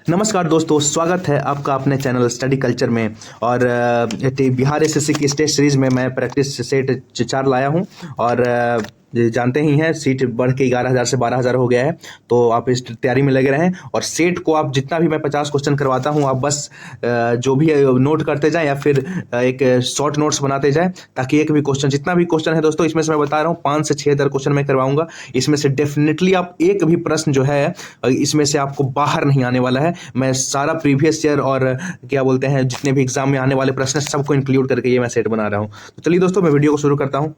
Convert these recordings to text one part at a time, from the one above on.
नमस्कार दोस्तों, स्वागत है आपका अपने चैनल स्टडी कल्चर में। और बिहार एसएससी की स्टेट सीरीज में मैं प्रैक्टिस सेट 4 लाया हूं। और जानते ही हैं सीट बढ़ के 11,000 से 12,000 हो गया है, तो आप इस तैयारी में लगे रहें। और सेट को आप जितना भी मैं 50 क्वेश्चन करवाता हूं, आप बस जो भी नोट करते जाएं या फिर एक शॉर्ट नोट्स बनाते जाएं, ताकि एक भी क्वेश्चन, जितना भी क्वेश्चन है दोस्तों, इसमें से मैं बता रहा हूँ 5 से 6 क्वेश्चन मैं करवाऊंगा। इसमें से डेफिनेटली आप एक भी प्रश्न जो है इसमें से आपको बाहर नहीं आने वाला है। मैं सारा प्रीवियस ईयर और क्या बोलते हैं जितने भी एग्जाम में आने वाले प्रश्न सबको इंक्लूड करके ये मैं सेट बना रहा हूँ। तो चलिए दोस्तों, मैं वीडियो को शुरू करता हूँ।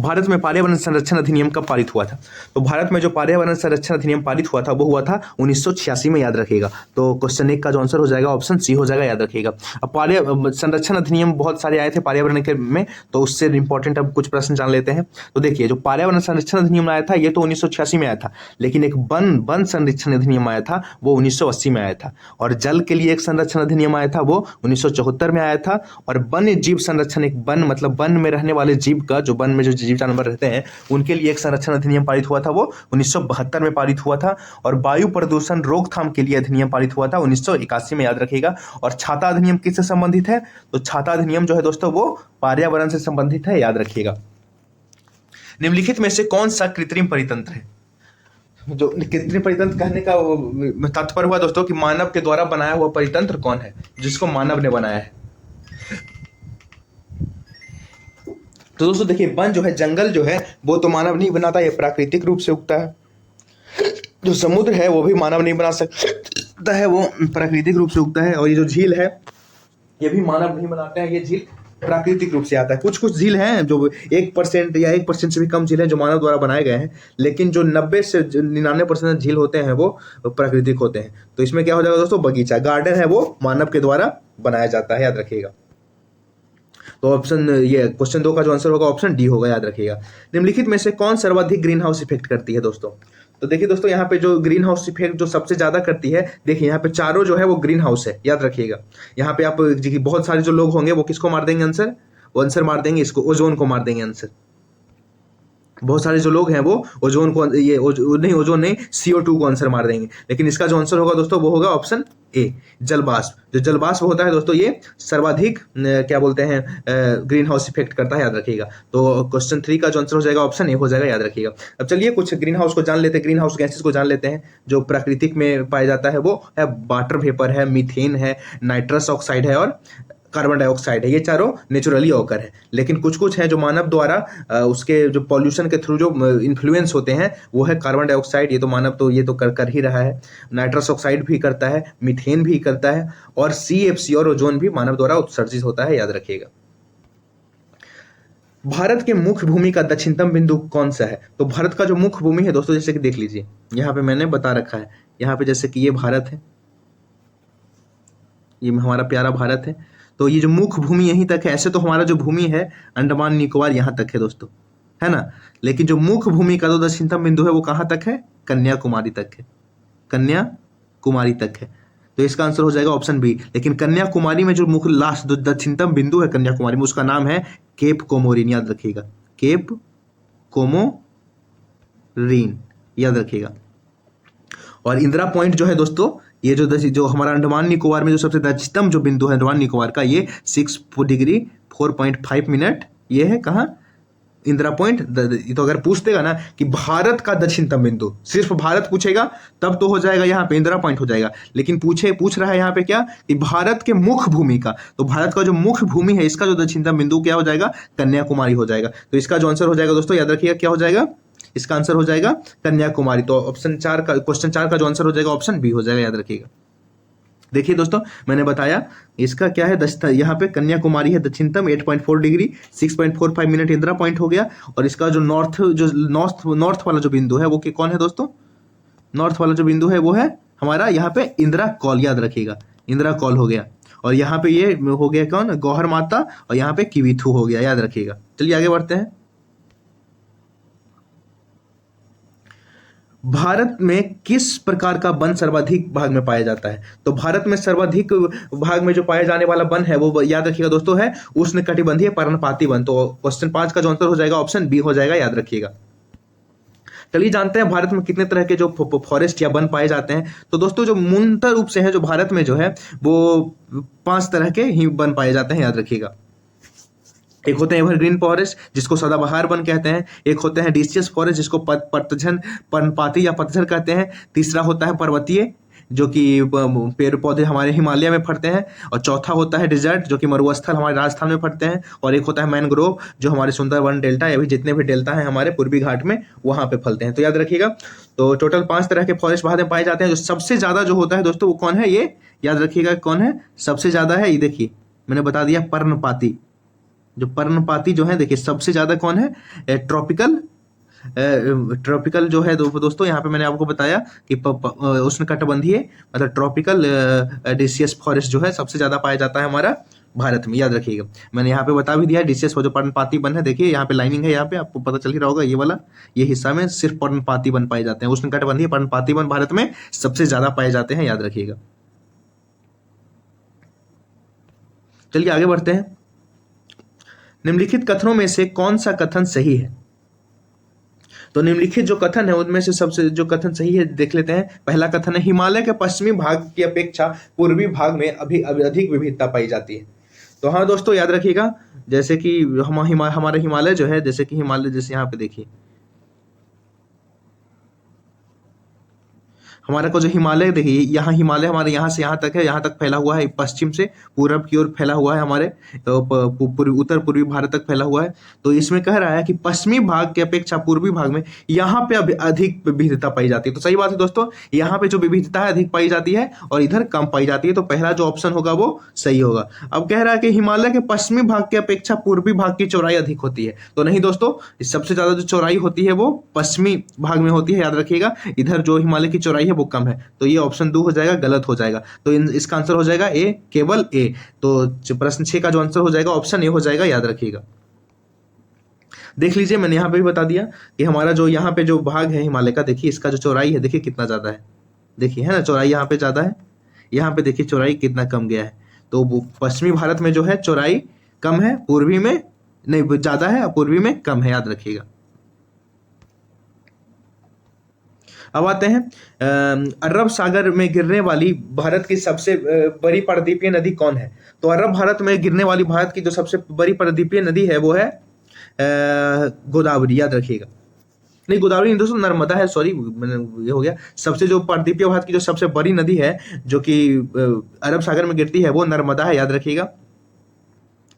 भारत में पर्यावरण संरक्षण अधिनियम कब पारित हुआ था? तो भारत में जो पर्यावरण संरक्षण अधिनियम पारित हुआ था वो हुआ था 1986 में, याद रखिएगा। तो क्वेश्चन 1 का जो आंसर हो जाएगा ऑप्शन सी हो जाएगा, याद रखिएगा। अब पर्यावरण संरक्षण अधिनियम बहुत सारे आए थे पर्यावरण के में, तो उससे इंपॉर्टेंट अब कुछ प्रश्न जान लेते हैं। तो देखिए, जो पर्यावरण संरक्षण अधिनियम आया था ये तो 1986 में आया था, लेकिन एक वन संरक्षण अधिनियम आया था वो 1980 में आया था। और जल के लिए एक संरक्षण अधिनियम आया था वो 1974 में आया था। और वन्य जीव संरक्षण, एक वन मतलब वन में रहने वाले जीव का, जो वन में जो जीव जानवर रहते हैं उनके लिए एक संरक्षण अधिनियम पारित हुआ था वो 1972 में पारित हुआ था। और वायु प्रदूषण रोकथाम के लिए अधिनियम पारित हुआ था 1981 में, याद रखिएगा। और छाता अधिनियम किससे संबंधित है? तो छाता अधिनियम जो है दोस्तों वो पर्यावरण से संबंधित है, याद रखिएगा। निम्नलिखित में से कौन सा कृत्रिम परितंत्र है? जो कृत्रिम परितंत्र कहने का तात्पर्य हुआ दोस्तों कि मानव के द्वारा बनाया हुआ परितंत्र कौन है, जिसको मानव ने बनाया है। तो दोस्तों देखिए, वन जो है, जंगल जो है, वो तो मानव नहीं बनाता, ये प्राकृतिक रूप से उगता है। जो समुद्र है वो भी मानव नहीं बना सकता है, वो प्राकृतिक रूप से उगता है। और ये जो झील है ये भी मानव नहीं बनाते हैं, ये झील प्राकृतिक रूप से आता है। कुछ कुछ झील हैं जो 1% या 1% से भी कम झील हैं जो मानव द्वारा बनाए गए हैं, लेकिन जो 90 से 99% झील होते हैं वो प्राकृतिक होते हैं। तो इसमें क्या हो जाएगा दोस्तों, बगीचा, गार्डन है वो मानव के द्वारा बनाया जाता है, याद रखिएगा। तो ऑप्शन ये क्वेश्चन 2 का जो आंसर होगा ऑप्शन डी होगा, याद रखिएगा। निम्नलिखित में से कौन सर्वाधिक ग्रीन हाउस इफेक्ट करती है दोस्तों? तो देखिए दोस्तों, यहाँ पे जो ग्रीन हाउस इफेक्ट जो सबसे ज्यादा करती है, देखिए यहाँ पे चारों जो है वो ग्रीन हाउस है, याद रखिएगा। यहाँ पे आप बहुत सारे जो लोग होंगे वो किसको मार देंगे आंसर? वो आंसर मार देंगे इसको, ओजोन को मार देंगे आंसर। बहुत सारे जो लोग हैं वो ओजोन को, ये ओजोन नहीं, CO2 को आंसर मार देंगे। लेकिन इसका जो आंसर होगा दोस्तों वो होगा ऑप्शन ए, जलवाष्प। जो जलवाष्प होता है दोस्तों ये सर्वाधिक क्या बोलते हैं ग्रीन हाउस इफेक्ट करता है, याद रखिएगा। तो क्वेश्चन 3 का जो आंसर हो जाएगा ऑप्शन ए हो जाएगा, याद रखिएगा। अब चलिए कुछ ग्रीन हाउस को जान लेते हैं, ग्रीन हाउस गैसेस को जान लेते हैं। जो प्राकृतिक में पाया जाता है वो है वाटर वेपर है, मीथेन है, नाइट्रस ऑक्साइड है और कार्बन डाइऑक्साइड है। ये चारों नेचुरली ऑकर है, लेकिन कुछ कुछ है जो मानव द्वारा उसके जो पॉल्यूशन के थ्रू जो इन्फ्लुएंस होते हैं वो है कार्बन डाइऑक्साइड। ये तो मानव तो ये तो कर ही रहा है। नाइट्रस ऑक्साइड भी करता है, मीथेन भी करता है, और CFC और ओजोन भी मानव द्वारा उत्सर्जित होता है, याद रखिएगा। भारत के मुख्य भूमि का दक्षिणतम बिंदु कौन सा है? तो भारत का जो मुख्य भूमि है दोस्तों, जैसे कि देख लीजिए यहाँ पे मैंने बता रखा है। यहाँ पे जैसे कि ये भारत है, ये हमारा प्यारा भारत है। तो ये जो मुख्य भूमि यहीं तक है। ऐसे तो हमारा जो भूमि है अंडमान निकोबार यहाँ तक है दोस्तों, है ना। लेकिन जो मुख्य भूमि का जो दक्षिणतम बिंदु है वो कहाँ तक है? कन्याकुमारी तक है, कन्याकुमारी तक है। तो इसका आंसर हो जाएगा ऑप्शन बी। लेकिन कन्याकुमारी में जो मुख्य लास्ट दक्षिणतम बिंदु है कन्याकुमारी में, उसका नाम है केप कोमोरिन, याद रखिएगा। केप कोमोरिन, याद रखिएगा। और इंदिरा पॉइंट जो है दोस्तों, ये जो हमारा अंडमान निकोबार में जो सबसे दक्षिणतम जो बिंदु है अंडमान निकोबार का, ये 6 डिग्री 4.5 मिनट, ये है कहाँ? इंदिरा पॉइंट। तो अगर पूछ देगा ना कि भारत का दक्षिणतम बिंदु, सिर्फ भारत पूछेगा तब तो हो जाएगा यहाँ पे इंदिरा पॉइंट हो जाएगा। लेकिन पूछ रहा है यहाँ पे क्या कि भारत के मुख्य भूमि का, तो भारत का जो मुख्य भूमि है इसका जो दक्षिणतम बिंदु क्या हो जाएगा? कन्याकुमारी हो जाएगा। तो इसका जो आंसर हो जाएगा दोस्तों, याद रखिएगा, क्या हो जाएगा? इसका आंसर हो जाएगा कन्याकुमारी। तो ऑप्शन 4 का, क्वेश्चन 4 का जो आंसर हो जाएगा ऑप्शन बी हो जाएगा, याद रखिएगा। देखिए दोस्तों, मैंने बताया इसका क्या है, यहाँ पे कन्याकुमारी है दक्षिणतम 8.4 डिग्री 6.45 मिनट इंदिरा पॉइंट हो गया। और इसका जो नॉर्थ वाला जो बिंदु है वो कौन है दोस्तों? नॉर्थ वाला जो बिंदु है वो है हमारा यहाँ पे इंदिरा कॉल, याद रखिएगा। इंदिरा कॉल हो गया। और यहाँ पे ये हो गया कौन? गौहर माता। और यहाँ पे किविथु हो गया, याद रखिएगा। चलिए आगे बढ़ते हैं। भारत में किस प्रकार का वन सर्वाधिक भाग में पाया जाता है? तो भारत में सर्वाधिक भाग में जो पाया जाने वाला वन है वो याद रखिएगा दोस्तों है उष्णकटिबंधीय पर्णपाती वन। तो क्वेश्चन 5 का जो आंसर हो जाएगा ऑप्शन बी हो जाएगा, याद रखिएगा। चलिए जानते हैं भारत में कितने तरह के जो फॉरेस्ट या वन पाए जाते हैं। तो दोस्तों जो मूलतः रूप से है जो भारत में जो है वो 5 तरह के ही वन पाए जाते हैं, याद रखिएगा। एक होते हैं एवरग्रीन फॉरेस्ट जिसको सदाबहार वन कहते हैं, एक होते हैं डिसियस फॉरेस्ट जिसको पतझड़ पर्णपाती या पतझड़ कहते हैं, तीसरा होता है पर्वतीय जो कि पेड़ पौधे हमारे हिमालय में फलते हैं, और चौथा होता है डिजर्ट जो कि मरुस्थल हमारे राजस्थान में फलते हैं, और एक होता है मैनग्रोव जो हमारे सुंदरवन डेल्टा या भी जितने भी डेल्टा हैं हमारे पूर्वी घाट में वहां पे फलते हैं। तो याद रखिएगा, तो टोटल 5 तरह के फॉरेस्ट भारत में पाए जाते हैं। जो सबसे ज्यादा जो होता है दोस्तों वो कौन है, ये याद रखिएगा कौन है सबसे ज्यादा है, ये देखिए मैंने बता दिया, पर्णपाती। जो पर्णपाती जो है देखिए सबसे ज्यादा कौन है, ट्रॉपिकल जो है दोस्तों यहाँ पे मैंने आपको बताया कि उष्णकटिबंधीय मतलब ट्रॉपिकल डिसियस फॉरेस्ट जो है सबसे ज्यादा पाया जाता है हमारा भारत में, याद रखिएगा। मैंने यहाँ पे बता भी दिया डिसियस जो पर्णपाती वन है, देखिए यहाँ पे लाइनिंग है, यहाँ पे आपको पता चल ही रहा होगा, ये वाला ये हिस्सा में सिर्फ पर्णपाती वन पाए जाते हैं। उष्णकटिबंधीय पर्णपाती वन भारत में सबसे ज्यादा पाए जाते हैं, याद रखिएगा। चलिए आगे बढ़ते हैं। निम्नलिखित कथनों में से कौन सा कथन सही है? तो निम्नलिखित जो कथन है उनमें से सबसे जो कथन सही है देख लेते हैं। पहला कथन है हिमालय के पश्चिमी भाग की अपेक्षा पूर्वी भाग में अभी अधिक विविधता पाई जाती है। तो हाँ दोस्तों याद रखिएगा, जैसे कि हमारे हिमालय जो है, जैसे कि हिमालय जैसे यहाँ पे देखिए हमारा को जो हिमालय देखिए, यहाँ हिमालय हमारे यहाँ से यहाँ तक है, यहाँ तक फैला हुआ है, पश्चिम से पूरब की ओर फैला हुआ है, हमारे तो उत्तर पूर्वी भारत तक फैला हुआ है। तो इसमें कह रहा है कि पश्चिमी भाग की अपेक्षा पूर्वी भाग में यहाँ पे अभी अधिक विविधता पाई जाती है। तो सही बात है दोस्तों, यहाँ पे जो विविधता है अधिक पाई जाती है और इधर कम पाई जाती है। तो पहला जो ऑप्शन होगा वो सही होगा। अब कह रहा है कि हिमालय के पश्चिमी भाग की अपेक्षा पूर्वी भाग की चौड़ाई अधिक होती है। तो नहीं दोस्तों, सबसे ज्यादा जो चौड़ाई होती है वो पश्चिमी भाग में होती है, याद रखिएगा। इधर जो हिमालय की चौड़ाई वो कम है। तो ये ऑप्शन 2 हो जाएगा, गलत हो जाएगा। तो इसका आंसर हो जाएगा ए, केवल ए। तो प्रश्न 6 का जो आंसर हो जाएगा ऑप्शन ए हो जाएगा, याद रखिएगा। देख लीजिए मैंने यहाँ पे भी बता दिया कि हमारा जो यहाँ पे जो भाग है हिमालय का, देखिए इसका जो चौड़ाई है देखिए कितना ज्यादा है, देखिए है ना, चौड़ाई यहाँ पे ज्यादा है, यहाँ पे देखिए चौड़ाई कितना कम गया है। तो पश्चिमी भारत में जो है चौड़ाई कम है, पूर्वी में नहीं ज्यादा है, पूर्वी में कम है, याद रखिएगा। अब आते हैं अरब सागर में गिरने वाली भारत की सबसे बड़ी प्रायद्वीपीय नदी कौन है? तो अरब भारत में गिरने वाली भारत की जो सबसे बड़ी प्रायद्वीपीय नदी है वो है गोदावरी, याद रखिएगा। नहीं गोदावरी नहीं दोस्तों, नर्मदा है, सॉरी मैंने ये हो गया। सबसे जो प्रायद्वीपीय भारत की जो सबसे बड़ी नदी है जो कि अरब सागर में गिरती है वो नर्मदा है, याद रखिएगा।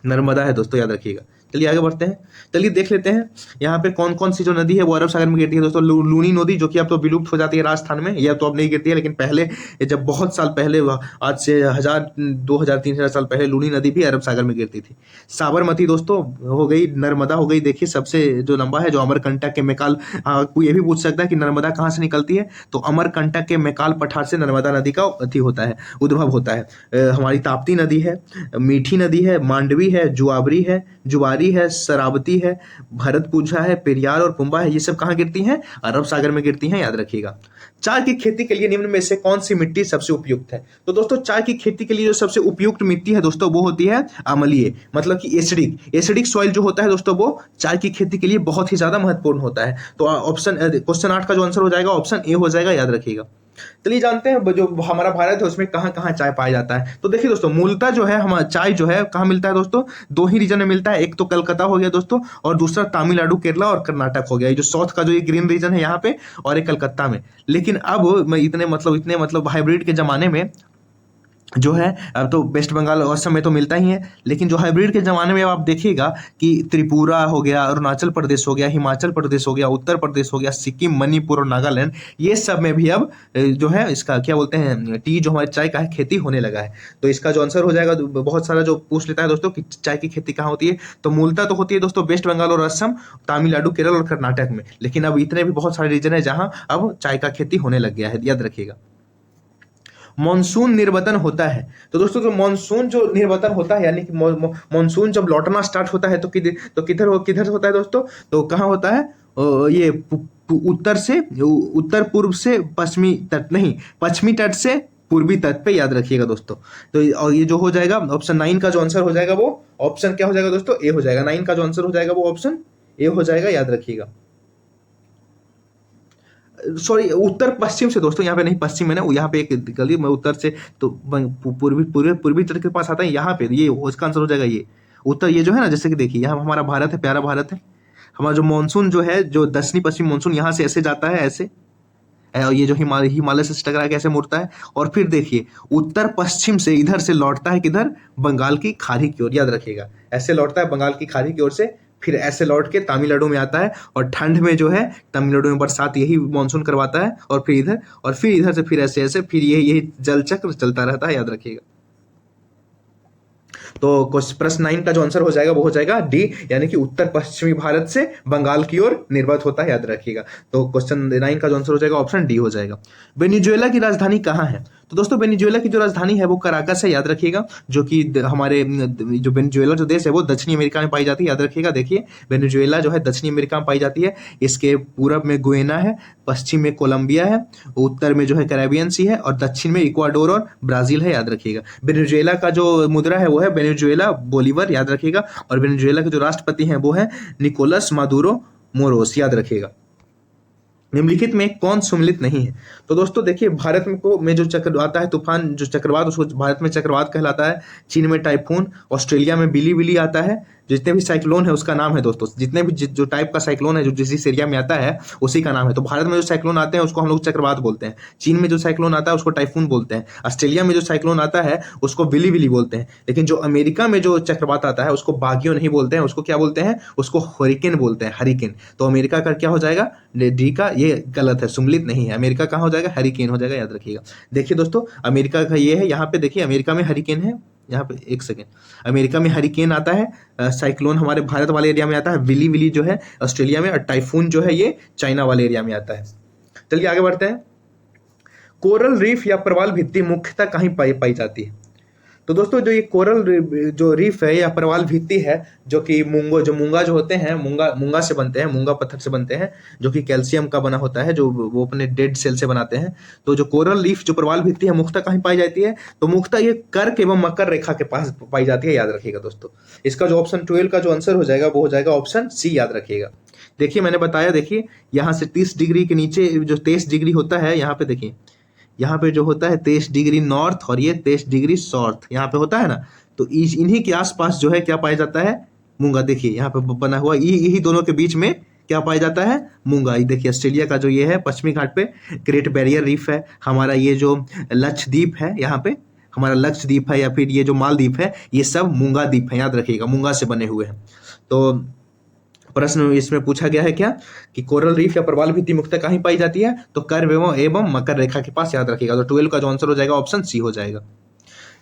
नर्मदा है दोस्तों, याद रखिएगा। चलिए आगे बढ़ते हैं। चलिए देख लेते हैं यहाँ पे कौन कौन सी जो नदी है वो अरब सागर में गिरती है दोस्तों। लूनी नदी जो कि अब तो विलुप्त हो जाती है राजस्थान में, यह तो अब नहीं गिरती है, लेकिन पहले जब बहुत साल पहले, आज से 1000 2000 3000 साल पहले लूनी नदी भी अरब सागर में गिरती थी। साबरमती दोस्तों हो गई, नर्मदा हो गई। देखिए सबसे जो लंबा है जो अमरकंटक के मैकाल, कोई ये भी पूछ सकता है कि नर्मदा कहाँ से निकलती है, तो अमरकंटक के मैकाल पठार से नर्मदा नदी का अति होता है, उद्भव होता है। हमारी ताप्ती नदी है, मीठी नदी है, मांडवी है, जुआबरी है, जुआरी है, शरावती है, भरतपुझा है, पेरियार और पुंबा है। ये सब कहाँ गिरती हैं? अरब सागर में गिरती हैं, याद रखिएगा। चाय की खेती के लिए निम्न में से कौन सी मिट्टी सबसे उपयुक्त है? तो दोस्तों चाय की खेती के लिए जो सबसे उपयुक्त मिट्टी है दोस्तों वो होती है अम्लीय, मतलब कि एसिडिक सॉइल जो होता है दोस्तों वो चाय की खेती के लिए बहुत ही ज्यादा महत्वपूर्ण होता है। तो ऑप्शन क्वेश्चन 8 का जो आंसर हो जाएगा ऑप्शन ए हो जाएगा, याद रखिएगा। चलिए जानते हैं जो हमारा भारत है उसमें कहाँ कहाँ चाय पाया जाता है। तो देखिए दोस्तों मूलतः जो है हमारा चाय जो है कहाँ मिलता है दोस्तों? 2 ही रीजन में मिलता है, एक तो कलकत्ता हो गया दोस्तों, और दूसरा तमिलनाडु, केरला और कर्नाटक हो गया। ये जो साउथ का जो ये ग्रीन रीजन है यहाँ पे, और एक कलकत्ता में। लेकिन अब इतने मतलब हाइब्रिड के जमाने में जो है, अब तो वेस्ट बंगाल और असम में तो मिलता ही है, लेकिन जो हाइब्रिड के ज़माने में आप देखिएगा कि त्रिपुरा हो गया, अरुणाचल प्रदेश हो गया, हिमाचल प्रदेश हो गया, उत्तर प्रदेश हो गया, सिक्किम, मणिपुर और नागालैंड, ये सब में भी अब जो है इसका क्या बोलते हैं, टी जो हमारे चाय का है खेती होने लगा है। तो इसका जो आंसर हो जाएगा, बहुत सारा जो पूछ लेता है दोस्तों कि चाय की खेती कहाँ होती है, तो मूलतः तो होती है दोस्तों वेस्ट बंगाल और असम, तमिलनाडु, केरल और कर्नाटक में। लेकिन अब इतने भी बहुत सारे रीजन है जहाँ अब चाय का खेती होने लग गया है, याद रखिएगा। मॉनसून निर्वतन होता है, तो दोस्तों जो मॉनसून जो निर्वतन होता है, यानी कि मॉनसून जब लौटना स्टार्ट होता है तो किधर होता है दोस्तों? तो कहाँ होता है? ये उत्तर पूर्व से पश्चिमी तट, नहीं पश्चिमी तट से पूर्वी तट पे, याद रखिएगा दोस्तों। तो और ये जो हो जाएगा ऑप्शन 9 का जो आंसर हो जाएगा वो ऑप्शन क्या हो जाएगा दोस्तों? ए हो जाएगा। 9 का जो आंसर हो जाएगा वो ऑप्शन ए हो जाएगा, याद रखिएगा। सॉरी उत्तर पश्चिम से दोस्तों, यहाँ पे नहीं पश्चिम है ना, यहाँ पे एक गली में उत्तर से तो पूर्वी पूर्वी पूर्वी तट के पास आता है, यहाँ पे ये उसका आंसर हो जाएगा ये उत्तर। ये जो है ना, जैसे कि देखिए यहाँ हमारा भारत है, प्यारा भारत है, हमारा जो मानसून जो है, जो दक्षिणी पश्चिम मानसून यहाँ से ऐसे जाता है ऐसे, और ये जो हिमालय से टकरा के ऐसे मुड़ता है, और फिर देखिए उत्तर पश्चिम से इधर से लौटता है किधर, बंगाल की खाड़ी की ओर, याद रखिएगा, ऐसे लौटता है बंगाल की खाड़ी की ओर से, फिर ऐसे लौट के तमिलनाडु में आता है, और ठंड में जो है तमिलनाडु में बरसात यही मानसून करवाता है, और फिर इधर से फिर ऐसे ऐसे फिर यही जल चक्र चलता रहता है, याद रखिएगा। तो प्रश्न 9 का जो आंसर हो जाएगा वो हो जाएगा डी, यानी कि उत्तर पश्चिमी भारत से बंगाल की ओर निर्मित होता है, याद रखिएगा। तो क्वेश्चन 9 का जो आंसर हो जाएगा ऑप्शन डी हो जाएगा। वेनेजुएला की राजधानी कहाँ है? तो दोस्तों वेनेजुएला की जो राजधानी है वो कराकस है, याद रखिएगा, जो कि हमारे जो वेनेजुएला जो देश है वो दक्षिणी अमेरिका में पाई जाती है, याद रखिएगा। देखिए वेनेजुएला जो है दक्षिणी अमेरिका में पाई जाती है, इसके पूरब में गुयना है, पश्चिम में कोलंबिया है, उत्तर में जो है कैरेबियन सी है, और दक्षिण में इक्वाडोर और ब्राजील है, याद रखिएगा। वेनेजुएला का जो मुद्रा है वो है वेनेजुएला बोलीवर, याद रखिएगा, और वेनेजुएला के जो राष्ट्रपति हैं वो है निकोलस मादुरो मोरोस, याद रखिएगा। निम्नलिखित में कौन सम्मिलित नहीं है? तो दोस्तों देखिए भारत में जो चक्र आता है तूफान, जो चक्रवात, उसको भारत में चक्रवात कहलाता है, चीन में टाइफून, ऑस्ट्रेलिया में बिली बिली आता है, जितने भी साइक्लोन है उसका नाम है दोस्तों, जितने भी जो टाइप का साइक्लोन है जो जिस एरिया में आता है उसी का नाम है। तो भारत में जो साइक्लोन आते हैं उसको हम लोग चक्रवात बोलते हैं, चीन में जो साइक्लोन आता है उसको टाइफून बोलते हैं, ऑस्ट्रेलिया में जो साइक्लोन आता है उसको बिली बिली बोलते हैं, लेकिन जो अमेरिका में जो चक्रवात आता है उसको बागियो नहीं बोलते हैं, उसको क्या बोलते हैं, उसको हरिकेन बोलते हैं, हरिकेन। तो अमेरिका का क्या हो जाएगा, डी का ये गलत है, सम्मिलित नहीं है, अमेरिका कहाँ हो जाएगा, हरिकेन हो जाएगा, याद रखिएगा। देखिए दोस्तों अमेरिका का ये है, यहाँ पे देखिए अमेरिका में हरिकेन है, यहाँ पे एक सेकेंड, अमेरिका में हरिकेन आता है, साइक्लोन हमारे भारत वाले एरिया में आता है, विली विली जो है ऑस्ट्रेलिया में, और टाइफून जो है ये चाइना वाले एरिया में आता है। चलिए आगे बढ़ते हैं। कोरल रीफ या प्रवाल भित्ति मुख्यतः कहीं पाई जाती है? तो दोस्तों जो ये कोरल जो रीफ है या प्रवाल भित्ति है, जो कि मूंगा जो होते हैं, मूंगा से बनते हैं, मूंगा पत्थर से बनते हैं, जो कि कैल्शियम का बना होता है, जो वो अपने डेड सेल से बनाते हैं। तो जो कोरल रीफ जो प्रवाल भित्ति है मुख्यतः कहीं पाई जाती है? तो मुख्यतः ये कर्क एवं मकर रेखा के पास पाई जाती है, याद रखिएगा दोस्तों। इसका जो ऑप्शन 12 का जो आंसर हो जाएगा वो हो जाएगा ऑप्शन सी, याद रखिएगा। देखिए मैंने बताया, देखिए यहाँ से 30 डिग्री के नीचे जो 23 डिग्री होता है, यहाँ पे देखिए, यहाँ पे जो होता है 23 डिग्री नॉर्थ और ये 23 डिग्री साउथ यहाँ पे होता है ना, तो इन्हीं के आसपास जो है क्या पाया जाता है, मूंगा। देखिए यहाँ पे बना हुआ यही दोनों के बीच में क्या पाया जाता है, मूंगा। देखिए ऑस्ट्रेलिया का जो ये है पश्चिमी घाट पे ग्रेट बैरियर रीफ है, हमारा ये जो लक्षद्वीप है, यहाँ पे हमारा लक्षद्वीप है, या फिर ये जो मालदीप है, ये सब मूंगा द्वीप है, याद रखिएगा, मूंगा से बने हुए हैं। तो प्रश्न इसमें पूछा गया है क्या कि कोरल रीफ या प्रवाल भित्ति मुख्यतः कहीं पाई जाती है? तो कर्क एवं मकर रेखा के पास, याद रखिएगा। तो 12 का जो आंसर हो जाएगा ऑप्शन सी हो जाएगा।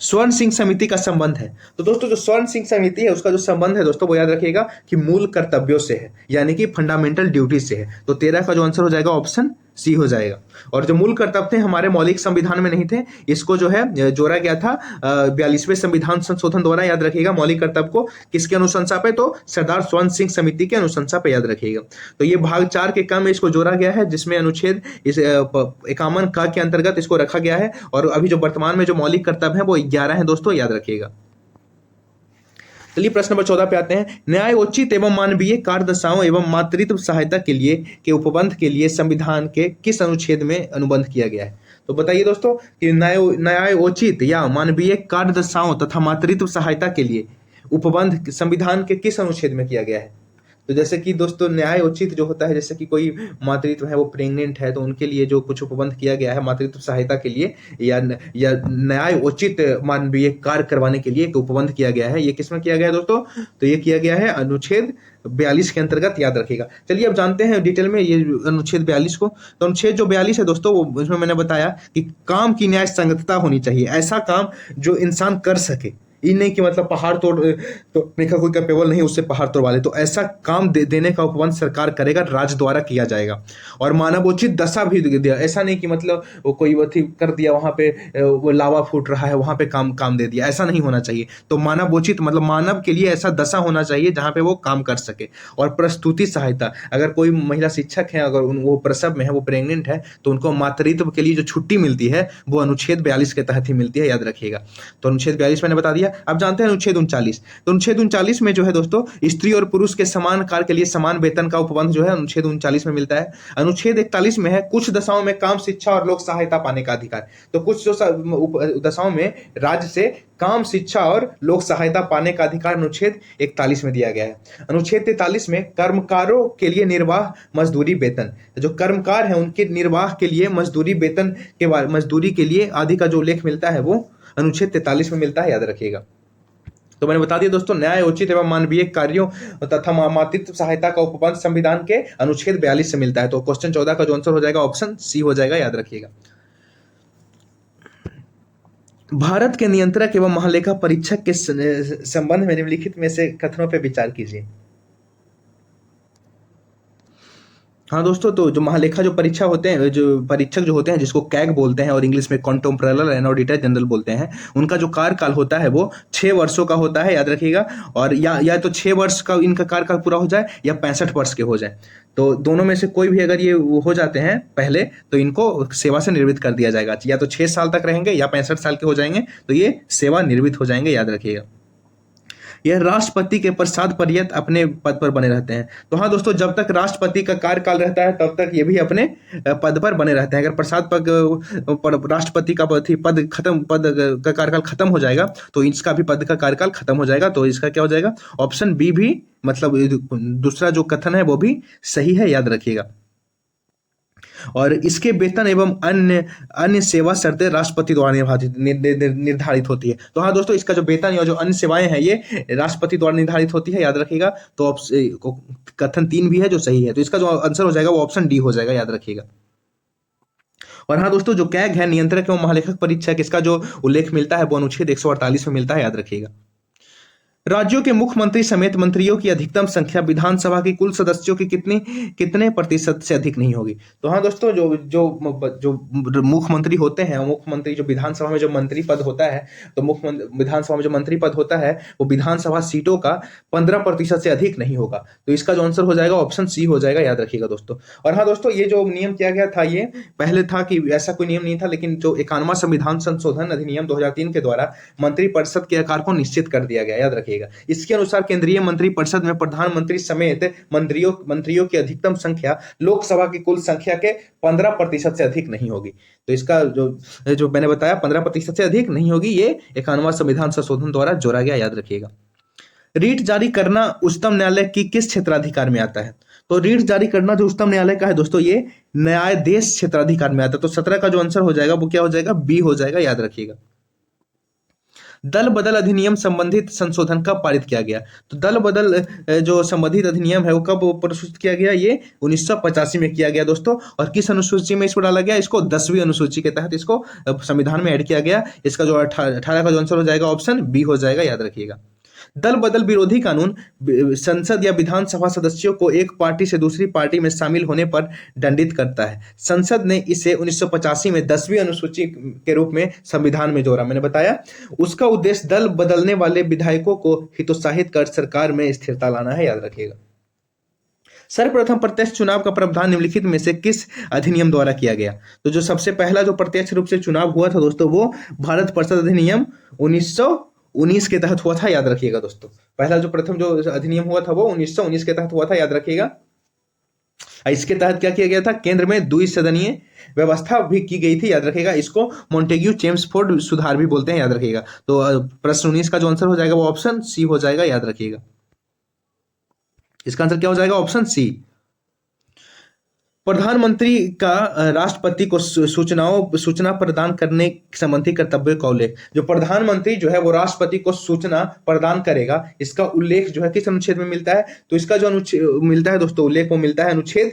स्वर्ण सिंह समिति का संबंध है? तो दोस्तों जो स्वर्ण सिंह समिति है उसका जो संबंध है दोस्तों वो याद रखिएगा कि मूल कर्तव्यों से है, यानी कि फंडामेंटल ड्यूटी से है। तो 13 का जो आंसर हो जाएगा ऑप्शन सी हो जाएगा। और जो मूल कर्तव्य थे हमारे मौलिक संविधान में नहीं थे, इसको जो है जोड़ा गया था 42वें संविधान संशोधन द्वारा, याद रखिएगा। मौलिक कर्तव्य को किसके अनुशंसा पे? तो सरदार स्वर्ण सिंह समिति के अनुशंसा पे, याद रखिएगा। तो ये भाग 4 के क्रम में इसको जोड़ा गया है, जिसमें अनुच्छेद 51 का के अंतर्गत इसको रखा गया है। और अभी जो वर्तमान में जो मौलिक कर्तव्य है वो 11 है दोस्तों, याद रखिएगा। चलिए प्रश्न नंबर 14 पे आते हैं। न्यायोचित एवं मानवीय कार्यदशाओं एवं मातृत्व सहायता के लिए के उपबंध के लिए संविधान के किस अनुच्छेद में अनुबंध किया गया है? तो बताइए दोस्तों कि न्यायोचित या मानवीय कार्यदशाओं तथा मातृत्व सहायता के लिए उपबंध संविधान के किस अनुच्छेद में किया गया है? तो जैसे कि दोस्तों न्यायोचित जो होता है, जैसे कि कोई मातृत्व है वो प्रेग्नेंट है तो उनके लिए जो कुछ उपबंध किया गया है मातृत्व सहायता के लिए, या न्यायोचित मानवीय कार्य करवाने के लिए एक उपबंध किया गया है, ये किसमें किया गया है दोस्तों? तो ये किया गया है अनुच्छेद 42 के अंतर्गत, याद रखिएगा। चलिए अब जानते हैं डिटेल में ये अनुच्छेद 42 को। तो अनुच्छेद जो 42 है दोस्तों वो उसमें मैंने बताया कि काम की न्याय संगतता होनी चाहिए, ऐसा काम जो इंसान कर सके, ये नहीं कि मतलब पहाड़ तोड़ने का कोई कैपेबल नहीं उससे पहाड़ तोड़वा ले, तो ऐसा काम देने का उपबंध सरकार करेगा, राज्य द्वारा किया जाएगा। और मानवोचित दशा भी दिया, ऐसा नहीं कि मतलब वो कोई अथी कर दिया वहाँ पे वो लावा फूट रहा है वहाँ पे काम दे दिया, ऐसा नहीं होना चाहिए। तो मानवोचित मतलब मानव के लिए ऐसा दशा होना चाहिए जहाँ पे वो काम कर सके। और प्रस्तुति सहायता, अगर कोई महिला शिक्षक है, अगर वो प्रसव में है, वो प्रेग्नेंट है, तो उनको मातृत्व के लिए जो छुट्टी मिलती है वो अनुच्छेद 42 के तहत ही मिलती है, याद रखिएगा। तो अनुच्छेद 42 मैंने बता दिया। है। आप जानते हैं अनुच्छेद 39, तो अनुच्छेद 39 में जो है दोस्तों स्त्री और पुरुष के समान कार्य के लिए समान वेतन का उपबंध जो है अनुच्छेद 39 में मिलता है। अनुच्छेद 41 में है कुछ दशाओं में काम, शिक्षा और लोक सहायता पाने का अधिकार। तो कुछ जो दशाओं में राज्य से काम, शिक्षा और लोक सहायता पाने का अधिकार अनुच्छेद 41 में दिया गया है। अनुच्छेद 43 में कर्मकारों के लिए निर्वाह मजदूरी वेतन, जो कर्मकार हैं उनके निर्वाह के लिए मजदूरी वेतन के मजदूरी के लिए आदि का जो उल्लेख मिलता है वो अनुच्छेद 43 में मिलता है, याद रखिएगा। तो मैंने बता दिया दोस्तों, न्याय, उचित एवं मानवीय कार्यों तथा मातृत्व सहायता का उपबंध संविधान के अनुच्छेद 42 से मिलता है। तो क्वेश्चन 14 का जो आंसर हो जाएगा ऑप्शन सी हो जाएगा, याद रखिएगा। भारत के नियंत्रक एवं महालेखा परीक्षक के संबंध में निम्नलिखित में से कथनों पर विचार कीजिए। हाँ दोस्तों, तो जो महालेखा जो परीक्षा होते हैं, जो परीक्षक जो होते हैं जिसको कैग बोलते हैं और इंग्लिश में कंटेम्परेरी एंड ऑडिटर जनरल बोलते हैं, उनका जो कार्यकाल होता है वो 6 वर्षों का होता है, याद रखिएगा। और या तो 6 वर्ष का इनका कार्यकाल पूरा हो जाए या 65 वर्ष के हो जाए। तो दोनों में से कोई भी अगर ये हो जाते हैं पहले, तो इनको सेवा से निवृत्त कर दिया जाएगा। या तो 6 साल तक रहेंगे या 65 साल के हो जाएंगे तो ये सेवा निवृत्त हो जाएंगे, याद रखिएगा। यह राष्ट्रपति के पश्चात पर्यंत अपने पद पर बने रहते हैं। तो हाँ दोस्तों, जब तक राष्ट्रपति का कार्यकाल रहता है तब तक ये भी अपने पद पर बने रहते हैं। अगर प्रसाद पद राष्ट्रपति का पद का कार्यकाल खत्म हो जाएगा तो इसका भी पद का कार्यकाल खत्म हो जाएगा। तो इसका क्या हो जाएगा, ऑप्शन बी भी, मतलब दूसरा जो कथन है वो भी सही है, याद रखिएगा। और इसके वेतन एवं अन्य सेवा शर्तें राष्ट्रपति द्वारा निर्धारित होती है। तो हाँ दोस्तों, इसका जो वेतन या जो अन्य सेवाएं हैं ये राष्ट्रपति द्वारा निर्धारित होती है, याद रखिएगा। तो कथन 3 भी है जो सही है। तो इसका जो आंसर हो जाएगा वो ऑप्शन डी हो जाएगा, याद रखिएगा। और हाँ दोस्तों, जो कैग है नियंत्रक एवं महालेखक परीक्षक, इसका जो उल्लेख मिलता है वो अनुच्छेद 148 में मिलता है, याद रखिएगा। राज्यों के मुख्यमंत्री समेत मंत्रियों की अधिकतम संख्या विधानसभा की कुल सदस्यों की कितने प्रतिशत से अधिक नहीं होगी। तो हाँ दोस्तों, जो मुख्यमंत्री होते हैं, मुख्यमंत्री जो विधानसभा में जो मंत्री पद होता है, तो विधानसभा में जो मंत्री पद होता है वो विधानसभा सीटों का 15% से अधिक नहीं होगा। तो इसका जो आंसर हो जाएगा ऑप्शन सी हो जाएगा, याद रखिएगा दोस्तों। और हाँ दोस्तों, ये जो नियम किया गया था, ये पहले था कि ऐसा कोई नियम नहीं था, लेकिन जो 51वां संविधान संशोधन अधिनियम 2003 के द्वारा मंत्रिपरिषद के आकार को निश्चित कर दिया गया, याद रखिएगा। इसके अनुसार केंद्रीय मंत्रिपरिषद में प्रधानमंत्री समेत मंत्रियों की अधिकतम संख्या लोकसभा की कुल संख्या के 15% से अधिक नहीं होगी। तो इसका जो मैंने बताया 15% से अधिक नहीं होगी, ये 51वां संविधान संशोधन द्वारा जोड़ा गया, याद रखिएगा। रीट जारी करना उच्चतम न्यायालय की किस क्षेत्राधिकार में आता है। तो रीट जारी करना जो उच्चतम न्यायालय का है दोस्तों, ये न्यायाधीश क्षेत्राधिकार में आता है। तो 17 का जो आंसर हो जाएगा वो क्या हो जाएगा, बी हो जाएगा, याद रखिएगा। दल बदल अधिनियम संबंधित संशोधन कब पारित किया गया। तो दल बदल जो संबंधित अधिनियम है वो कब प्रस्तुत किया गया, ये 1985 में किया गया दोस्तों। और किस अनुसूची में इसको डाला गया, इसको 10वीं अनुसूची के तहत इसको संविधान में ऐड किया गया। इसका जो 18 का जो आंसर हो जाएगा ऑप्शन बी हो जाएगा, याद रखिएगा। दल बदल विरोधी कानून संसद या विधानसभा सदस्यों को एक पार्टी से दूसरी पार्टी में शामिल होने पर दंडित करता है। संसद ने इसे 1985 में 10वीं अनुसूची के रूप में संविधान में जोड़ा। मैंने बताया उसका उद्देश्य दल बदलने वाले विधायकों को हितोत्साहित कर सरकार में स्थिरता लाना है, याद रखिएगा। सर्वप्रथम प्रत्यक्ष चुनाव का प्रावधान निम्नलिखित में से किस अधिनियम द्वारा किया गया। तो जो सबसे पहला जो प्रत्यक्ष रूप से चुनाव हुआ था दोस्तों, वो भारत परिषद अधिनियम 1919 के तहत हुआ था, याद रखिएगा दोस्तों। पहला जो प्रथम जो अधिनियम हुआ था वो 1919 के तहत हुआ था, याद रखिएगा। इसके तहत क्या किया गया था, केंद्र में द्विसदनीय व्यवस्था भी की गई थी, याद रखिएगा। इसको मॉन्टेग्यू चेम्सफोर्ड सुधार भी बोलते हैं, याद रखिएगा। तो प्रश्न 19 का जो आंसर हो जाएगा वो ऑप्शन सी हो जाएगा, याद रखिएगा। इसका आंसर क्या हो जाएगा, ऑप्शन सी। प्रधानमंत्री का राष्ट्रपति को सूचना प्रदान करने संबंधी कर्तव्य का उल्लेख। जो प्रधानमंत्री जो है वो राष्ट्रपति को सूचना प्रदान करेगा, इसका उल्लेख जो है किस अनुच्छेद में मिलता है। तो इसका जो अनुच्छेद मिलता है दोस्तों, उल्लेख वो मिलता है अनुच्छेद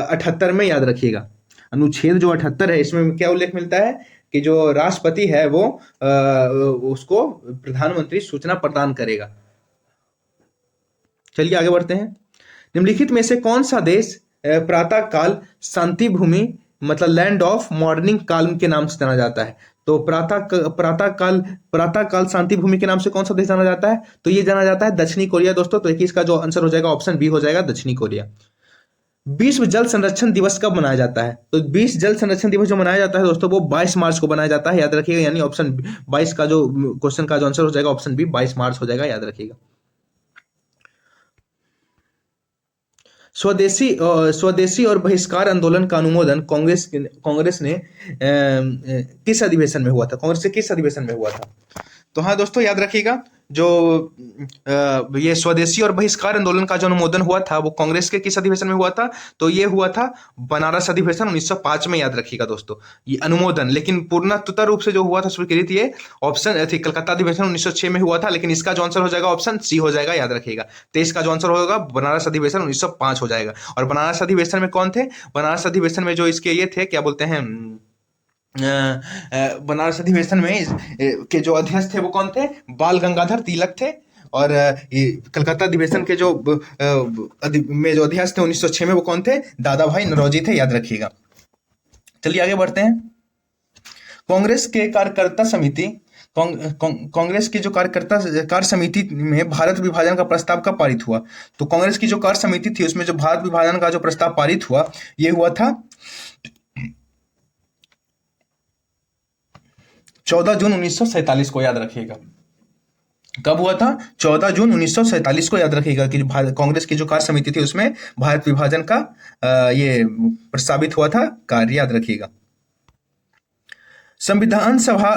78 में, याद रखिएगा। अनुच्छेद जो 78 है इसमें क्या उल्लेख मिलता है कि जो राष्ट्रपति है वो उसको प्रधानमंत्री सूचना प्रदान करेगा। चलिए आगे बढ़ते हैं। निम्नलिखित में से कौन सा देश प्रातः काल शांति भूमि मतलब लैंड ऑफ मॉर्निंग काल्म के नाम से जाना जाता है। तो प्रातः काल शांति भूमि के नाम से कौन सा देश जाना जाता है। तो ये जाना जाता है दक्षिणी कोरिया दोस्तों। तो इसका जो आंसर हो जाएगा ऑप्शन बी हो जाएगा, दक्षिणी कोरिया। विश्व जल संरक्षण दिवस कब मनाया जाता है? तो विश्व जल संरक्षण दिवस जो मनाया जाता है दोस्तों, वो 22 मार्च को मनाया जाता है, याद रखिएगा। यानी ऑप्शन 22 का जो क्वेश्चन का जो आंसर हो जाएगा ऑप्शन बी 22 मार्च हो जाएगा, याद रखिएगा। स्वदेशी और बहिष्कार आंदोलन का अनुमोदन कांग्रेस ने किस अधिवेशन में हुआ था? कांग्रेस के किस अधिवेशन में हुआ था? तो हाँ दोस्तों, याद रखिएगा, जो ये स्वदेशी और बहिष्कार आंदोलन का जो अनुमोदन हुआ था वो कांग्रेस के किस अधिवेशन में हुआ था? तो ये हुआ था बनारस अधिवेशन 1905 में, याद रखिएगा दोस्तों, ये अनुमोदन। लेकिन पूर्णतः रूप से जो हुआ था स्वीकृत, ये ऑप्शन थी कलकत्ता अधिवेशन 1906 में हुआ था। लेकिन इसका जो आंसर हो जाएगा ऑप्शन सी हो जाएगा, याद रखिएगा। 23 का जो आंसर होगा बनारस अधिवेशन 1905 हो जाएगा। और बनारस अधिवेशन में कौन थे? बनारस अधिवेशन में जो इसके ये थे, क्या बोलते हैं, बनारस अधिवेशन में के जो अध्यक्ष थे वो कौन थे? बाल गंगाधर तिलक थे। और कलकत्ता अधिवेशन के जो में जो अध्यक्ष थे 1906 में, वो कौन थे? दादा भाई नौरोजी थे, याद रखिएगा। चलिए आगे बढ़ते हैं। कांग्रेस के कार्यकर्ता समिति कांग्रेस की जो कार्य समिति में भारत विभाजन का प्रस्ताव कब पारित हुआ? तो कांग्रेस की जो कार्य समिति थी उसमें जो भारत विभाजन का जो प्रस्ताव पारित हुआ, ये हुआ था 14 जून 1947 को, याद रखिएगा। कब हुआ था? 14 जून 1947 को, याद रखिएगा, कि कांग्रेस की जो कार्य समिति थी उसमें भारत विभाजन का ये प्रस्तावित हुआ था कार्य, याद रखिएगा। संविधान सभा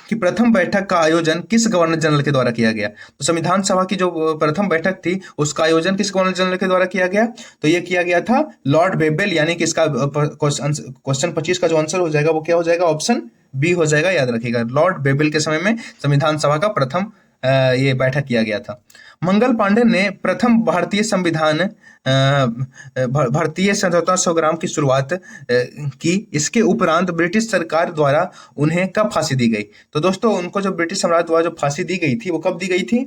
की प्रथम बैठक का आयोजन किस गवर्नर जनरल के द्वारा किया गया? तो संविधान सभा की जो प्रथम बैठक थी उसका आयोजन किस गवर्नर जनरल के द्वारा किया गया? तो ये किया गया था लॉर्ड बेबेल। यानी कि इसका क्वेश्चन 25 का जो आंसर हो जाएगा वो क्या हो जाएगा? ऑप्शन बी हो जाएगा, याद रखिएगा। लॉर्ड बेबेल के समय में संविधान सभा का प्रथम ये बैठक किया गया था। मंगल पांडे ने प्रथम भारतीय स्वतंत्रता संग्राम की शुरुआत की। इसके उपरांत ब्रिटिश सरकार द्वारा उन्हें कब फांसी दी गई? तो दोस्तों, उनको जो ब्रिटिश सम्राट द्वारा जो फांसी दी गई थी वो कब दी गई थी?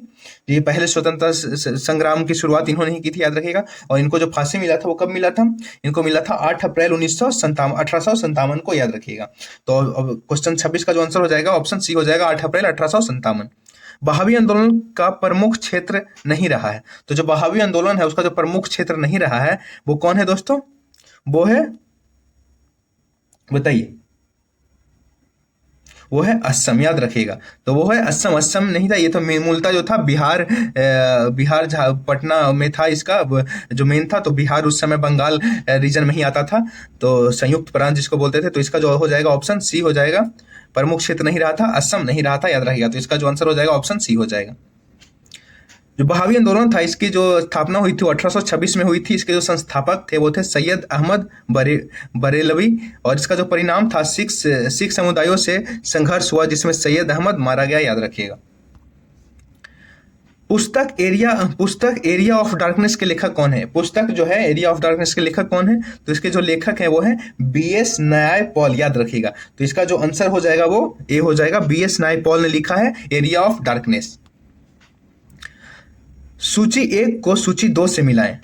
ये पहले स्वतंत्रता संग्राम की शुरुआत इन्होंने ही की थी, याद रखिएगा। और इनको जो फांसी मिला था वो कब मिला था? इनको मिला था 8 अप्रैल 1857 को, याद रखिएगा। तो अब क्वेश्चन 26 का जो आंसर हो जाएगा ऑप्शन सी हो जाएगा, 8 अप्रैल 1857। बहावी आंदोलन का प्रमुख क्षेत्र नहीं रहा है। तो जो बहावी आंदोलन है उसका जो प्रमुख क्षेत्र नहीं रहा है वो कौन है दोस्तों? वो है, बताइए, वो है असम, याद रखिएगा। तो वो है असम। असम नहीं था, ये तो मूलतः जो था बिहार, पटना में था इसका जो मेन था। तो बिहार उस समय बंगाल रीजन में ही आता था, तो संयुक्त प्रांत जिसको बोलते थे। तो इसका जो हो जाएगा ऑप्शन सी हो जाएगा। प्रमुख क्षेत्र नहीं रहा था, असम नहीं रहा था, याद रखिएगा। तो इसका जो आंसर हो जाएगा ऑप्शन सी हो जाएगा। जो बहावी आंदोलन था इसकी जो स्थापना हुई थी 1826 में हुई थी। इसके जो संस्थापक थे वो थे सैयद अहमद बरेलवी। और इसका जो परिणाम था सिख समुदायों से संघर्ष हुआ जिसमें सैयद अहमद मारा गया, याद रखिएगा। पुस्तक एरिया ऑफ डार्कनेस के लेखक कौन है? पुस्तक जो है एरिया ऑफ डार्कनेस के लेखक कौन है? तो इसके जो लेखक है वो है BS न्यायपॉल, याद रखिएगा। तो इसका जो आंसर हो जाएगा वो ए हो जाएगा। BS न्यायपॉल ने लिखा है एरिया ऑफ डार्कनेस। सूची 1 को सूची 2 से मिलाएं।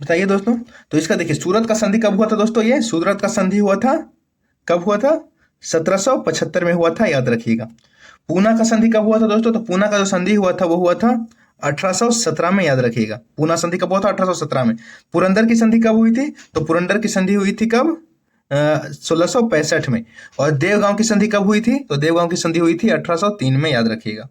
बताइए दोस्तों। तो इसका देखिए, सूरत का संधि कब हुआ था दोस्तों? ये सूरत का संधि हुआ था, कब हुआ था? 1775 में हुआ था, याद रखिएगा। पूना का संधि कब हुआ था दोस्तों? तो पूना का जो संधि हुआ था वो हुआ था 1817 में, याद रखिएगा। पूना संधि कब हुआ था? 1817 में। पुरंदर की संधि कब हुई थी? तो पुरंदर की संधि हुई थी कब? 1665 में। और देवगांव की संधि कब हुई थी? तो देवगांव की संधि हुई थी 1803 में, याद रखिएगा।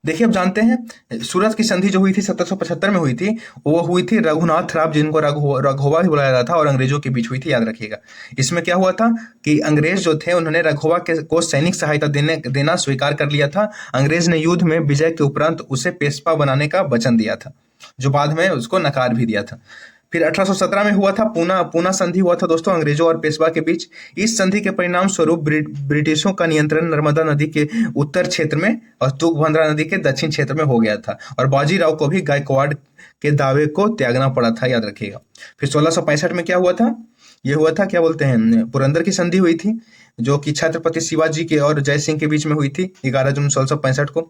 देखिए, अब जानते हैं सूरत की संधि जो हुई थी 1775 में हुई थी, वो हुई थी रघुनाथ राव, जिनको रघोबा भी बुलाया जाता था, और अंग्रेजों के बीच हुई थी, याद रखिएगा। इसमें क्या हुआ था कि अंग्रेज जो थे उन्होंने रघोबा को सैनिक सहायता देना स्वीकार कर लिया था। अंग्रेज ने युद्ध में विजय के उपरांत उसे पेशवा बनाने का वचन दिया था, जो बाद में उसको नकार भी दिया था। फिर 1817 में हुआ था पूना संधि हुआ था दोस्तों, अंग्रेजों और पेशवा के बीच। इस संधि के परिणाम स्वरूप ब्रिटिशों का नियंत्रण नर्मदा नदी के उत्तर क्षेत्र में और तुंगभद्रा नदी के दक्षिण क्षेत्र में हो गया था, और बाजीराव को भी गायकवाड़ के दावे को त्यागना पड़ा था, याद रखिएगा। फिर 1665 में क्या हुआ था? ये हुआ था, क्या बोलते हैं, पुरंदर की संधि हुई थी, जो कि छत्रपति शिवाजी के और जय सिंह के बीच में हुई थी 11 जून 1665 को।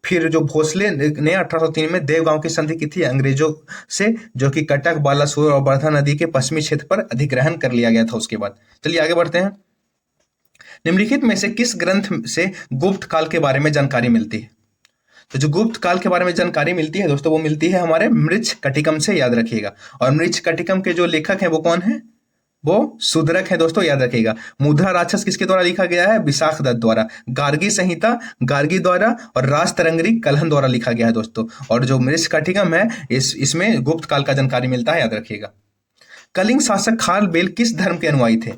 फिर जो भोसले ने 1803 में देवगांव की संधि की थी अंग्रेजों से, जो कि कटक, बालासोर और वर्धा नदी के पश्चिमी क्षेत्र पर अधिग्रहण कर लिया गया था उसके बाद। चलिए आगे बढ़ते हैं। निम्नलिखित में से किस ग्रंथ से गुप्त काल के बारे में जानकारी मिलती है? तो जो गुप्त काल के बारे में जानकारी मिलती है दोस्तों, वो मिलती है हमारे मृच्छ कटिकम से, याद रखिएगा। और मृच्छ कटिकम के जो लेखक हैं वो कौन है? वो शूद्रक है दोस्तों, याद रखिएगा। मुद्रा राक्षस किसके द्वारा लिखा गया है? विशाख दत्त द्वारा। गार्गी संहिता गार्गी द्वारा, और राज तरंगरी कलहन द्वारा लिखा गया है दोस्तों। और जो मृच्छ कटिकम है इसमें गुप्त काल का जानकारी मिलता है, याद रखिएगा। कलिंग शासक खारबेल किस धर्म के अनुयायी थे?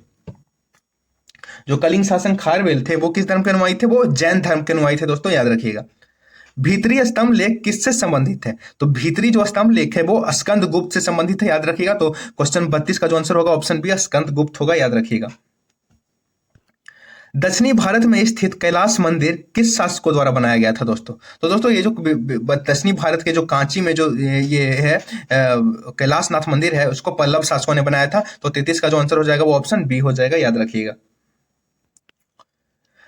जो कलिंग शासक खारबेल थे वो किस धर्म के अनुयायी थे? वो जैन धर्म के अनुयायी थे दोस्तों, याद रखिएगा। भीतरी स्तंभ लेख किससे संबंधित है? तो भीतरी जो स्तंभ लेख है वो स्कंद गुप्त से संबंधित है, याद रखिएगा। तो क्वेश्चन 32 का जो आंसर होगा ऑप्शन बी स्कंद गुप्त होगा, याद रखिएगा। दक्षिणी भारत में स्थित कैलाश मंदिर किस शासकों द्वारा बनाया गया था दोस्तों? तो दोस्तों ये जो दक्षिणी भारत के जो कांची में जो ये है कैलाशनाथ मंदिर है, उसको पल्लव शासकों ने बनाया था। तो 33 का जो आंसर हो जाएगा वो ऑप्शन बी हो जाएगा, याद रखिएगा।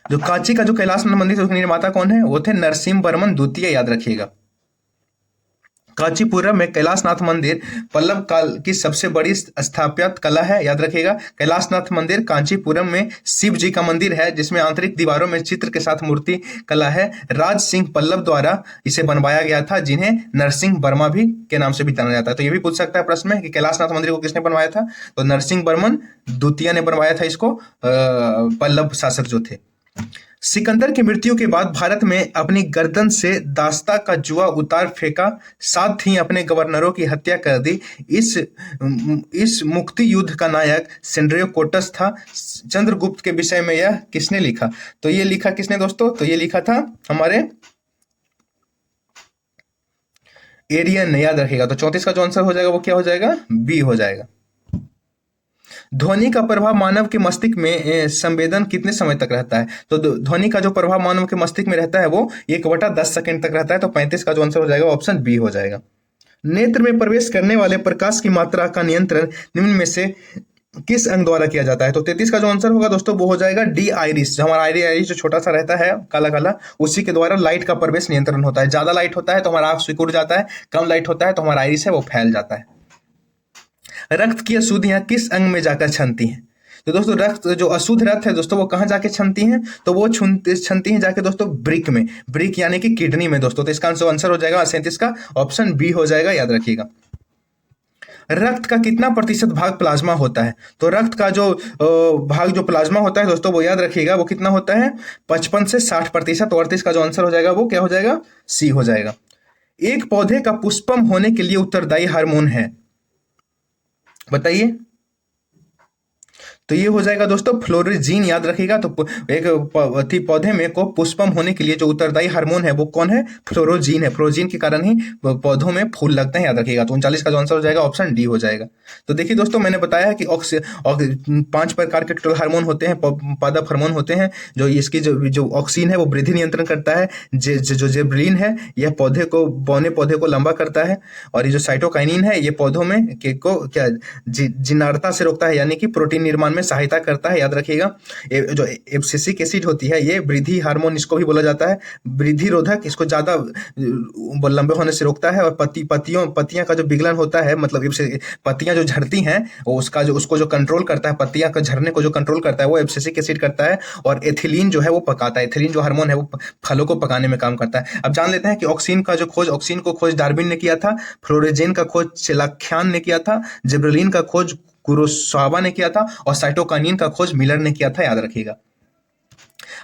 जो कांची का जो कैलाशनाथ मंदिर है उसके निर्माता कौन है? वो थे नरसिंह वर्मन द्वितीय, याद रखिएगा। कांचीपुरम में कैलाशनाथ मंदिर पल्लव काल की सबसे बड़ी स्थापत्य कला है, याद रखिएगा। कैलाशनाथ मंदिर कांचीपुरम में शिव जी का मंदिर है जिसमें आंतरिक दीवारों में चित्र के साथ मूर्ति कला है। राज सिंह पल्लव द्वारा इसे बनवाया गया था, जिन्हें नरसिंह वर्मा भी के नाम से भी जाना जाता है। तो ये भी पूछ सकता है प्रश्न में कि कैलाशनाथ मंदिर को किसने बनवाया था? तो नरसिंह वर्मन द्वितीय ने बनवाया था इसको, पल्लव शासक जो थे। सिकंदर की मृत्यु के बाद भारत में अपनी गर्दन से दास्ता का जुआ उतार फेंका, साथ ही अपने गवर्नरों की हत्या कर दी। इस मुक्ति युद्ध का नायक सेंड्रियोकोटस था। चंद्रगुप्त के विषय में यह किसने लिखा? तो ये लिखा किसने दोस्तों? तो ये लिखा था हमारे एरियन ने, याद रखिएगा। तो 34 का जो आंसर हो जाएगा वो क्या हो जाएगा? बी हो जाएगा। ध्वनि का प्रभाव मानव के मस्तिष्क में संवेदन कितने समय तक रहता है? तो ध्वनि का जो प्रभाव मानव के मस्तिष्क में रहता है वो 1/10 सेकंड तक रहता है। तो 35 का जो आंसर हो जाएगा ऑप्शन बी हो जाएगा। नेत्र में प्रवेश करने वाले प्रकाश की मात्रा का नियंत्रण निम्न में से किस अंग द्वारा किया जाता है? तो 33 का जो आंसर होगा दोस्तों वो हो जाएगा डी आइरिस। जो हमारा आइरिस जो छोटा सा रहता है काला काला, उसी के द्वारा लाइट का प्रवेश नियंत्रण होता है। ज्यादा लाइट होता है तो हमारा आंख सिकुड़ जाता है, कम लाइट होता है तो हमारा आइरिस है वो फैल जाता है। रक्त की अशुद्धियां किस अंग में जाकर छनती हैं? तो दोस्तों रक्त जो अशुद्ध रक्त है दोस्तों वो कहाँ जाके छनती हैं? तो वो छनती हैं जाके दोस्तों ब्रिक में, ब्रिक यानी कि किडनी में दोस्तों। तो इसका आंसर हो जाएगा 37 का ऑप्शन बी हो जाएगा, याद रखिएगा। रक्त का कितना प्रतिशत भाग प्लाज्मा होता है? तो रक्त का जो भाग जो प्लाज्मा होता है दोस्तों वो याद रखिएगा वो कितना होता है? 55 से 60%। 38 का जो आंसर हो जाएगा वो क्या हो जाएगा? सी हो जाएगा। एक पौधे का पुष्पम होने के लिए उत्तरदायी हार्मोन है, बताइए। तो ये हो जाएगा दोस्तों फ्लोरिजीन, याद रखिएगा। तो एक पौधे में को पुष्पम होने के लिए जो उत्तरदायी हार्मोन है वो कौन है? फ्लोरोजीन है। फ्लोरोजीन के कारण ही पौधों में फूल लगते हैं, याद रखिएगा। तो 39 का जो आंसर हो जाएगा ऑप्शन डी हो जाएगा। तो देखिए दोस्तों मैंने बताया है कि 5 प्रकार के टोटल हार्मोन होते हैं, पादप हार्मोन होते हैं। जो इसकी जो ऑक्सीन है वो वृद्धि नियंत्रण करता है। जो जेब्रिलिन है यह पौधे को लंबा करता है। और ये जो साइटोकाइनिन है ये पौधों में क्या जिनारता से रोकता है, यानी कि प्रोटीन निर्माण में सहायता करता है, याद रखिएगा। जो एब्सिसिक एसिड होती है ये वृद्धि हार्मोन इसको भी बोला जाता है, वृद्धि रोधक, इसको ज्यादा लंबे होने से रोकता है। और पत्तियां का जो विगलन होता है, मतलब पत्तियां जो झड़ती हैं उसको जो कंट्रोल करता है, पत्तियां का झड़ने को जो कंट्रोल करता है वो एब्सिसिक एसिड करता है। और एथिलीन जो है वो पकाता है, एथिलीन जो हार्मोन है वो फलों को पकाने में काम करता है। अब जान लेते हैं कि ऑक्सीन को खोज डार्विन ने किया था, फ्लोरेजेन का खोज चेलाख्यान ने किया था, जिब्रेलिन का खोज कुरोसावा ने किया था, और साइटोकाइनिन का खोज मिलर ने किया था, याद रखिएगा।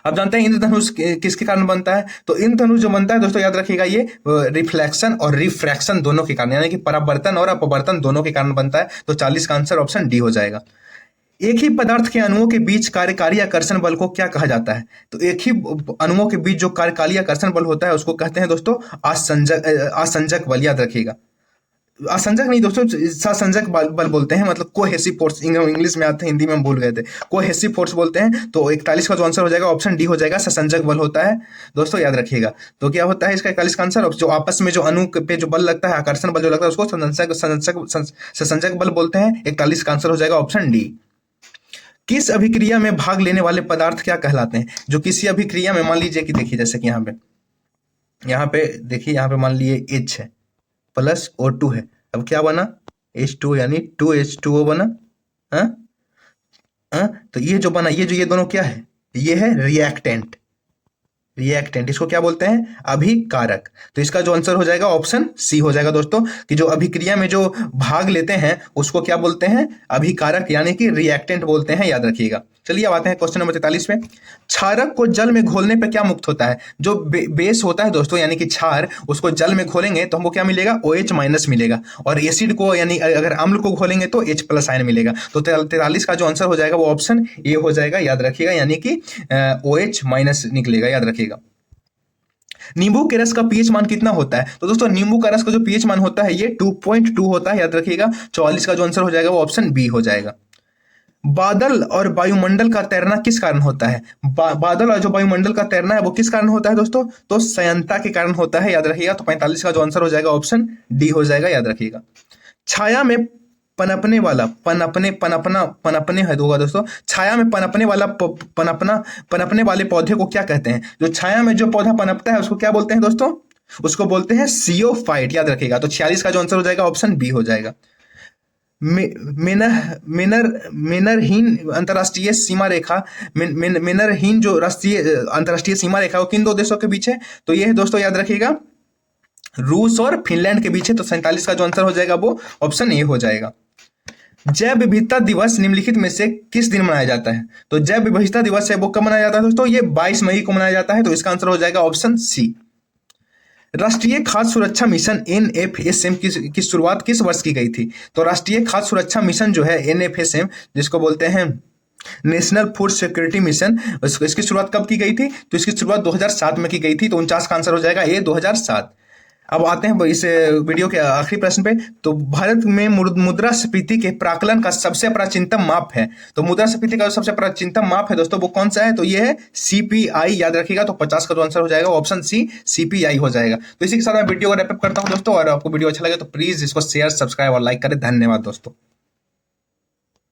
अब जानते हैं इंद्रधनुष किसके कारण बनता है? तो इंद्रधनुष जो बनता है दोस्तों याद रखिएगा ये रिफ्लेक्शन और रिफ्रैक्शन दोनों के कारण, यानी कि परावर्तन और अपवर्तन दोनों के कारण बनता है। तो 40 का आंसर ऑप्शन डी हो जाएगा। एक ही पदार्थ के अणुओं के बीच कार्यकारी आकर्षण बल को क्या कहा जाता है? तो एक ही अणुओं के बीच जो कार्यकारी आकर्षण बल होता है उसको कहते हैं दोस्तों आसंजक बल, याद रखिएगा। असंजक नहीं दोस्तों, ससंजक बल बोलते हैं, मतलब कोहेसिव फोर्स इंग्लिश में आते हैं, हिंदी में हम भूल गए थे। कोहेसिव फोर्स बोलते हैं। तो 41 का जो आंसर हो जाएगा ऑप्शन डी हो जाएगा, ससंजक बल होता है दोस्तों, याद रखिएगा। तो क्या होता है इसका 41 का आंसर? जो आपस में जो अणु पे जो बल लगता है, आकर्षण बल जो लगता है उसको ससंजक बल बोलते हैं। 41 का आंसर हो जाएगा ऑप्शन डी। किस अभिक्रिया में भाग लेने वाले पदार्थ क्या कहलाते हैं? जो किसी अभिक्रिया में मान लीजिए कि देखिए जैसे कि यहाँ पे देखिए, यहाँ पे मान लीजिए H है प्लस O2 है। अब क्या बना? H2 यानी 2H2O बना। हाँ, तो ये जो बना ये दोनों क्या है? ये है रिएक्टेंट। रिएक्टेंट इसको क्या बोलते हैं? अभिकारक। तो इसका जो आंसर हो जाएगा ऑप्शन सी हो जाएगा दोस्तों, कि जो अभिक्रिया में जो भाग लेते हैं उसको क्या बोलते हैं? अभिकारक, यानी कि रिएक्टेंट बोलते हैं, याद रखिएगा। चलिए अब आते हैं क्वेश्चन नंबर 43 पे। क्षारक को जल में घोलने पे क्या मुक्त होता है? जो बेस होता है दोस्तों, यानी कि क्षार, उसको जल में घोलेंगे तो हमको क्या मिलेगा? OH माइनस मिलेगा। और एसिड को, यानी अगर अम्ल को घोलेंगे तो H प्लस आयन मिलेगा। तो 43 का जो आंसर हो जाएगा वो ऑप्शन ए हो जाएगा, याद रखिएगा, यानी कि OH माइनस निकलेगा, याद रखिएगा। नींबू के रस का पीएच मान कितना होता है? तो दोस्तों नींबू का रस का जो पीएच मान होता है ये 2.2 होता है, याद रखिएगा। 44 का जो आंसर हो जाएगा वो ऑप्शन बी हो जाएगा। बादल और वायुमंडल का तैरना किस कारण होता है? बादल और जो वायुमंडल का तैरना है वो किस कारण होता है दोस्तों? तो संयंता के कारण होता है, याद रखिएगा। तो 45 का जो आंसर हो जाएगा ऑप्शन डी हो जाएगा, याद रखिएगा। छाया में पनपने वाला, पनपने है होगा दोस्तों। छाया में पनपने वाला पनपने वाले पौधे को क्या कहते हैं? जो छाया में जो पौधा पनपता है उसको क्या बोलते हैं दोस्तों? उसको बोलते हैं सियोफाइट, याद रखिएगा। तो 46 का जो आंसर हो जाएगा ऑप्शन बी हो जाएगा। मेनरहीन अंतरराष्ट्रीय सीमा रेखा, मेनरहीन जो राष्ट्रीय अंतरराष्ट्रीय सीमा रेखा वो किन दो देशों के बीच है? तो ये है दोस्तों, याद रखिएगा, रूस और फिनलैंड के बीच है। तो 47 का जो आंसर हो जाएगा वो ऑप्शन ए हो जाएगा। जैव विविधता दिवस निम्नलिखित में से किस दिन मनाया जाता है? तो जैव विविधता दिवस है वो कब मनाया जाता है दोस्तों? ये 22 मई को मनाया जाता है। तो इसका आंसर हो जाएगा ऑप्शन सी। राष्ट्रीय खाद्य सुरक्षा मिशन NFSM की शुरुआत किस वर्ष की गई थी? तो राष्ट्रीय खाद्य सुरक्षा मिशन जो है NFSM, जिसको बोलते हैं नेशनल फूड सिक्योरिटी मिशन, इसकी शुरुआत कब की गई थी? तो इसकी शुरुआत 2007 में की गई थी। तो 49 का आंसर हो जाएगा ये 2007। अब आते हैं इस वीडियो के आखिरी प्रश्न पे। तो भारत में मुद्रास्फीति के प्राकलन का सबसे प्राचीनतम माप है। तो मुद्रास्फीति का सबसे प्राचीनतम माप है दोस्तों वो कौन सा है? तो ये है CPI, याद रखिएगा। तो 50 का जो आंसर हो जाएगा ऑप्शन सी, CPI हो जाएगा। तो इसी के साथ मैं वीडियो को रैप अप करता हूं दोस्तों, और आपको वीडियो अच्छा लगे तो प्लीज इसको शेयर, सब्सक्राइब और लाइक करें। धन्यवाद दोस्तों।